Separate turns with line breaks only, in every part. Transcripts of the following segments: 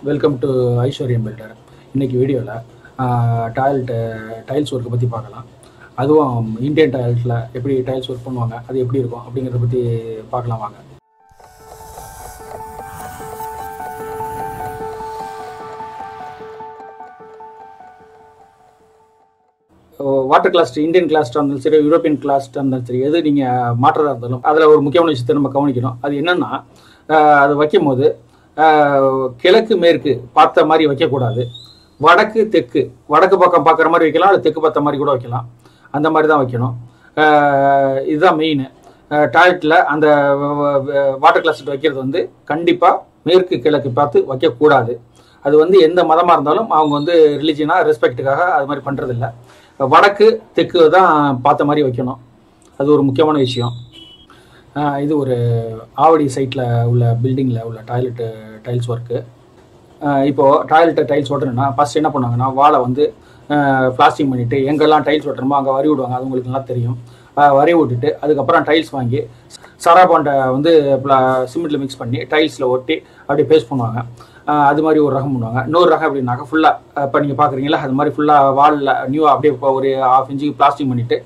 Welcome to ஐஸ்வர்யம் filter. இன்றைக்கி வீடியோவில் டைல்ஸ் ஒர்க்கை பற்றி பார்க்கலாம். அதுவும் இந்தியன் டைல்ஸில் எப்படி டைல்ஸ் ஒர்க் பண்ணுவாங்க, அது எப்படி இருக்கும் அப்படிங்கிறத பற்றி பார்க்கலாம் வாங்க. வாட்டர் கிளாஸ்ட், இந்தியன் கிளாஸ்டாக இருந்தாலும் சரி, யூரோப்பியன் கிளாஸ்டாக இருந்தாலும் சரி, எது நீங்கள் மாற்றதாக இருந்தாலும் அதில் ஒரு முக்கியமான விஷயத்தை நம்ம கவனிக்கணும். அது என்னென்னா, அது வைக்கும் போது கிழக்கு மேற்கு பார்த்த மாதிரி வைக்கக்கூடாது. வடக்கு தெற்கு, வடக்கு பக்கம் பார்க்குற மாதிரி வைக்கலாம், இல்லை தெற்கு பார்த்த மாதிரி கூட வைக்கலாம். அந்த மாதிரி தான் வைக்கணும். இதுதான் மெயின். டாய்லெட்டில் அந்த வாட்டர் கிளாஸ்ட் வைக்கிறது வந்து கண்டிப்பாக மேற்கு கிழக்கு பார்த்து வைக்கக்கூடாது. அது வந்து எந்த மதமாக இருந்தாலும் அவங்க வந்து ரிலீஜியனாக ரெஸ்பெக்டுக்காக அது மாதிரி பண்ணுறதில்ல. வடக்கு தெற்கு தான் பார்த்த மாதிரி வைக்கணும். அது ஒரு முக்கியமான விஷயம். இது ஒரு ஆவடி சைட்டில் உள்ள பில்டிங்கில் உள்ள டைல்ஸ் ஒர்க்கு. இப்போது டைல்ஸ் ஓட்டணுன்னா ஃபஸ்ட் என்ன பண்ணுவாங்கன்னா, வாழை வந்து பிளாஸ்டிங் பண்ணிவிட்டு எங்கெல்லாம் டைல்ஸ் ஓட்டணுமோ அங்கே வரி விடுவாங்க. அது உங்களுக்கு நல்லா தெரியும். வரி விட்டுட்டு அதுக்கப்புறம் டைல்ஸ் வாங்கி சராபாண்டை வந்து சிமெண்ட்டில் மிக்ஸ் பண்ணி டைல்ஸில் ஒட்டி அப்படியே பேஸ்ட் பண்ணுவாங்க. அது மாதிரி ஒரு ரகம் பண்ணுவாங்க. இன்னொரு ரகம் எப்படின்னாக்கா ஃபுல்லாக இப்போ நீங்கள் பார்க்குறீங்களா, அது மாதிரி ஃபுல்லாக வாலில் நியூவாக அப்படியே இப்போ ஒரு 1/2 இன்ச்சுக்கு பிளாஸ்டிக் பண்ணிவிட்டு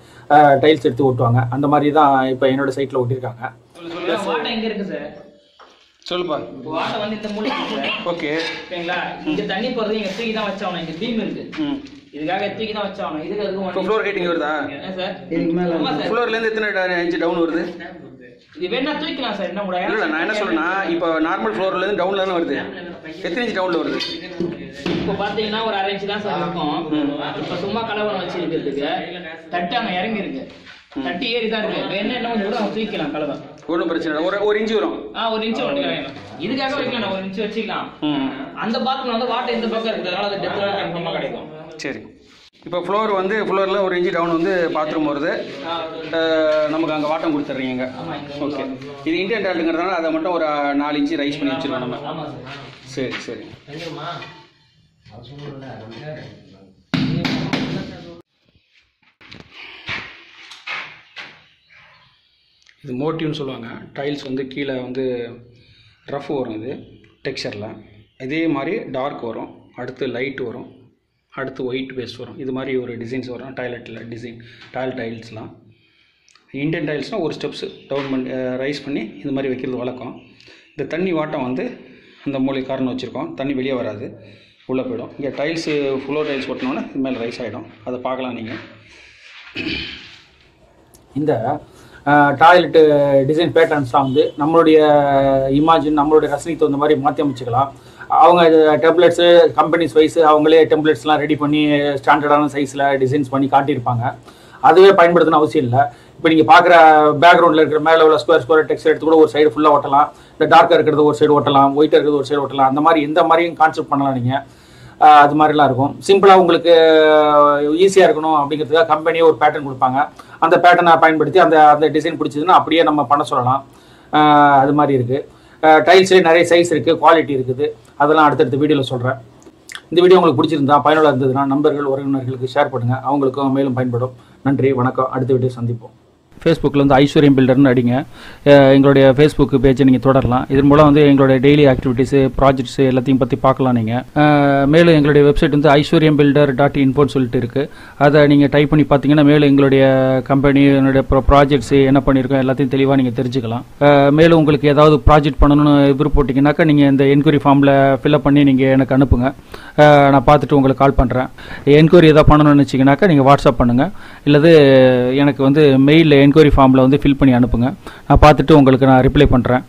டைல்ஸ் எடுத்து ஒட்டுவாங்க. அந்த மாதிரி தான் இப்போ என்னோட சைட்டில் ஒட்டியிருக்காங்க.
சொல்லுப்பா.
வாட்டை வந்து இந்த மூலைக்கு சார்.
ஓகே.
ஓகேங்களா? இங்க தண்ணி போறது இங்க தூக்கி தான் வச்சாவணும். இங்க பீம் இருக்கு. இதுக்காக தூக்கி தான் வச்சாவணும். இதுக்கு அதுக்கு
இப்போ ஃப்ளோர் ஹைட்டிங் வருதா?
சார் இதுக்கு மேல
ஃப்ளோர்ல இருந்து எத்தனை இன்ச் டவுன் வருது?
இது வேணா தூக்கிக்கலாம் சார். என்ன கூட
இல்ல, நான் என்ன சொல்றேன்னா, இப்போ நார்மல் ஃப்ளோர்ல இருந்து டவுன்ல தான வருது. எத்தனை இன்ச் டவுன்ல வருது?
இப்போ பாத்தீங்கன்னா ஒரு 1/2 இன்ச் தான் சார் இருக்கும். இப்போ சும்மா கலவரம் வச்சு இருக்கிறதுக்கு தட்டு அங்க இறங்கி இருக்கு. தட்டி ஏறி தான் இருக்கு. வேணா என்ன கூட அவங்க தூக்கிக்கலாம் கலவை.
ஒன்றும் பிரச்சனை இல்லை. ஒரு இன்ச்சு வரும்.
1 இன்ச் ஒட்டிக்கலாம். இதுக்காக வைக்கலாம். 1 இன்ச் வச்சுக்கலாம். அந்த பாத்ரூம் வந்து வாட்டர் இந்த பக்கம் இருக்கிறதுனால அது டெப்த்ல கன்ஃபார்மா கிடைக்கும்.
சரி. இப்போ ஃப்ளோரில் 1 இன்ச்சு டவுன் வந்து பாத்ரூம் வருது. நமக்கு அங்கே வாட்டம் கொடுத்துட்றீங்க. ஓகே. இது இந்தியன் டாய்லெட்டுங்கிறதுனால அதை மட்டும் ஒரு 4 இன்ச்சு ரைஸ் பண்ணி வச்சுருக்கோம் நம்ம. சரி சரி.
இது மோட்டிவ்னு சொல்லுவாங்க. டைல்ஸ் வந்து கீழே வந்து ரஃப் வரும். இது டெக்ஸ்சரில் இதே மாதிரி டார்க் வரும், அடுத்து லைட் வரும், அடுத்து ஒயிட் பேஸ்ட் வரும். இது மாதிரி ஒரு டிசைன்ஸ் வரும் டாய்லெட் டைல்ஸ்லாம். இந்தியன் டைல்ஸ்னால் ஒரு ஸ்டெப்ஸ் டவுன் பண்ணி ரைஸ் பண்ணி இது மாதிரி வைக்கிறது வழக்கம். இந்த தண்ணி வாட்டம் வந்து அந்த மூளை காரணம் வச்சுருக்கோம். தண்ணி வெளியே வராது, உள்ளே போயிடும். இங்கே டைல்ஸு ஃப்ளோர் டைல்ஸ் ஓட்டினோன்னா இது மேலே ரைஸ் ஆகிடும். அதை பார்க்கலாம் நீங்கள். இந்த டாய்லெட்டு டிசைன் பேட்டர்ன்ஸ்லாம் வந்து நம்மளுடைய இமேஜின், நம்மளுடைய ரசனைக்கு தகுந்த மாதிரி மாற்றி அமைச்சிக்கலாம். அவங்க டெம்ப்ளேட்ஸு கம்பெனிஸ் வைஸ் அவங்களே டெம்ப்ளேட்ஸ்லாம் ரெடி பண்ணி ஸ்டாண்டர்டான சைஸில் டிசைன்ஸ் பண்ணி காட்டியிருப்பாங்க. அதுவே பயன்படுத்தணும் அவசியம் இல்லை. இப்போ நீங்கள் பார்க்குற பேக்ரவுண்டில் இருக்கிற மேலே உள்ள ஸ்கொயர் டெக்ஸ்ட் எடுத்து கூட ஒரு சைடு ஃபுல்லாக ஓட்டலாம். இந்த டார்க்காக இருக்கிறது ஒரு சைடு ஓட்டலாம், ஒயிட்டாக இருக்கிறது ஒரு சைடு ஓட்டலாம். அந்த மாதிரி எந்த மாதிரியும் கான்செப்ட் பண்ணலாம் நீங்கள். அது மாதிரிலாம் இருக்கும். சிம்பிளாக உங்களுக்கு ஈஸியாக இருக்கணும் அப்படிங்கிறதுக்காக கம்பெனியே ஒரு பேட்டர்ன் கொடுப்பாங்க. அந்த பேட்டர்னை பயன்படுத்தி அந்த டிசைன் பிடிச்சதுன்னா அப்படியே நம்ம பண்ண சொல்லலாம். அது மாதிரி இருக்குது. டைல்ஸ்லேயே நிறைய சைஸ் இருக்குது, குவாலிட்டி இருக்குது. அதெல்லாம் அடுத்தடுத்த வீடியோவில் சொல்கிறேன். இந்த வீடியோ உங்களுக்கு பிடிச்சிருந்தா, பயனுள்ள இருந்ததுன்னா நண்பர்கள் உறவினர்களுக்கு ஷேர் பண்ணுங்கள். அவங்களுக்கும் மேலும் பயன்படும். நன்றி, வணக்கம். அடுத்த வீடியோ சந்திப்போம். ஃபேஸ்புக்கில் வந்து ஐஸ்வர்யம் பில்டர்னு அடிங்க. எங்களுடைய ஃபேஸ்புக் பேஜை நீங்கள் தொடரலாம். இதன் மூலம் வந்து எங்களுடைய டெய்லி ஆக்டிவிட்டீஸு, ப்ராஜெக்ட்ஸு எல்லாத்தையும் பற்றி பார்க்கலாம் நீங்கள். மேலும் எங்களுடைய வெப்சைட் வந்து aishwaryambuilder.info சொல்லிட்டு இருக்குது. அதை நீங்கள் டைப் பண்ணி பார்த்தீங்கன்னா மேலும் எங்களுடைய கம்பெனி, என்னுடைய ப்ராஜெக்ட்ஸு என்ன பண்ணியிருக்கோம் எல்லாத்தையும் தெளிவாக நீங்கள் தெரிஞ்சுக்கலாம். மேலும் உங்களுக்கு ஏதாவது ப்ராஜெக்ட் பண்ணணும்னு விருப்பப்பட்டீங்கன்னாக்கா நீங்கள் இந்த என்கொயரி ஃபார்மில் ஃபில்அப் பண்ணி நீங்கள் எனக்கு அனுப்புங்க. நான் பார்த்துட்டு உங்களுக்கு கால் பண்ணுறேன். என்கொயரி எதாவது பண்ணணும்னு நினச்சிங்கனாக்கா நீங்கள் வாட்ஸ்அப் பண்ணுங்கள். இல்லது எனக்கு வந்து மெயிலில் என்கொயரி ஃபார்மில் வந்து ஃபில் பண்ணி அனுப்புங்க. நான் பார்த்துட்டு உங்களுக்கு நான் ரிப்ளை பண்ணுறேன்.